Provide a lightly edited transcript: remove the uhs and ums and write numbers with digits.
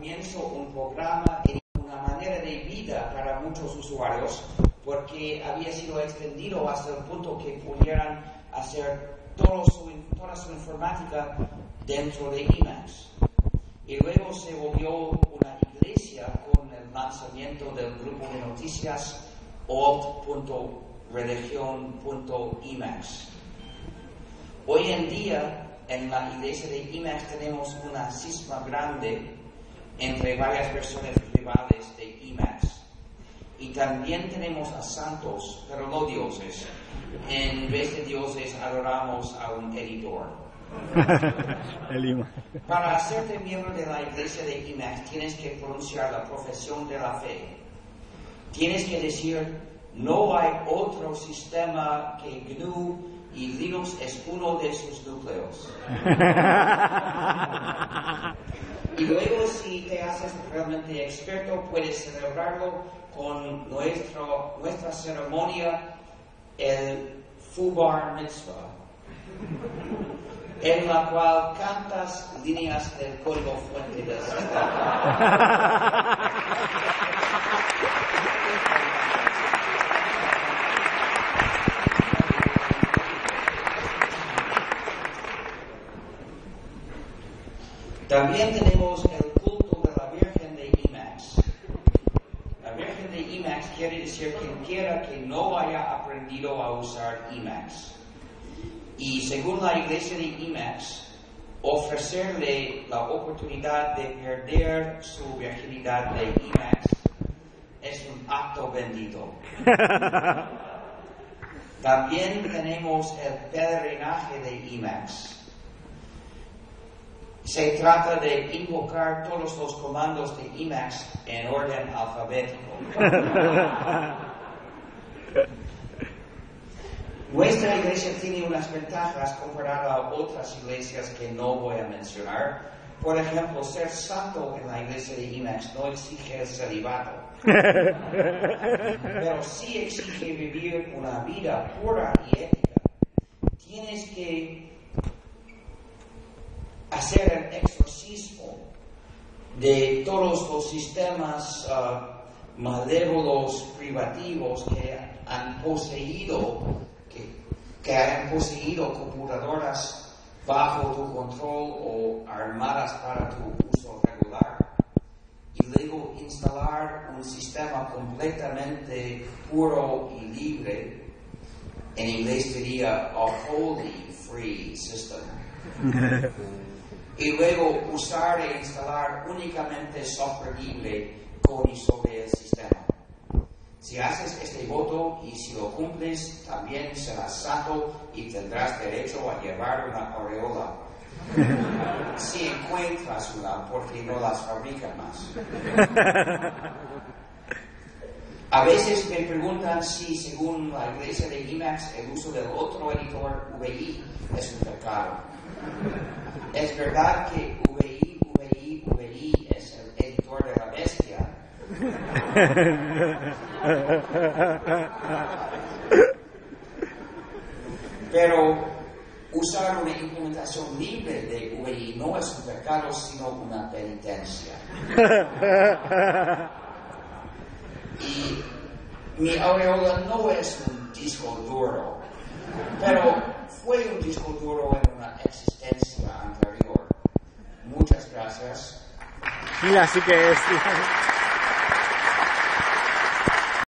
comienzo un programa en una manera de vida para muchos usuarios, porque había sido extendido hasta el punto que pudieran hacer toda su informática dentro de Emacs. Y luego se volvió una iglesia con el lanzamiento del grupo de noticias alt.religion.emacs. Hoy en día, en la iglesia de Emacs tenemos una cisma grande entre varias versiones rivales de Emacs. Y también tenemos a santos, pero no dioses. En vez de dioses adoramos a un editor. Para hacerte miembro de la iglesia de Emacs tienes que pronunciar la profesión de la fe. Tienes que decir, no hay otro sistema que GNU y Linux es uno de sus núcleos. Y luego, si te haces realmente experto, puedes celebrarlo con nuestra ceremonia, el Fubar Mitzvah, en la cual cantas líneas del código fuente del sistema. También tenemos el culto de la Virgen de Emacs. La Virgen de Emacs quiere decir quien quiera que no haya aprendido a usar Emacs. Y según la iglesia de Emacs, ofrecerle la oportunidad de perder su virginidad de Emacs es un acto bendito. También tenemos el peregrinaje de Emacs. Se trata de invocar todos los comandos de Emacs en orden alfabético. Nuestra iglesia tiene unas ventajas comparada a otras iglesias que no voy a mencionar. Por ejemplo, ser santo en la iglesia de Emacs no exige el celibato, pero sí exige vivir una vida pura y ética. Tienes que hacer el exorcismo de todos los sistemas malévolos privativos que han poseído computadoras bajo tu control o armadas para tu uso regular, y luego instalar un sistema completamente puro y libre. En inglés diría a wholly free system. Y luego usar e instalar únicamente software libre con y sobre el sistema. Si haces este voto y si lo cumples, también serás santo y tendrás derecho a llevar una aureola. Si encuentras una, porque no las fabrican más. A veces me preguntan si, según la iglesia de Emacs, el uso del otro editor VI es un pecado. Es verdad que VI es el editor de la bestia. Pero usar una implementación libre de VI no es un pecado, sino una penitencia. Y mi aureola no es un disco duro, pero fue un disco duro en una existencia anterior. Muchas gracias. Sí, así que es.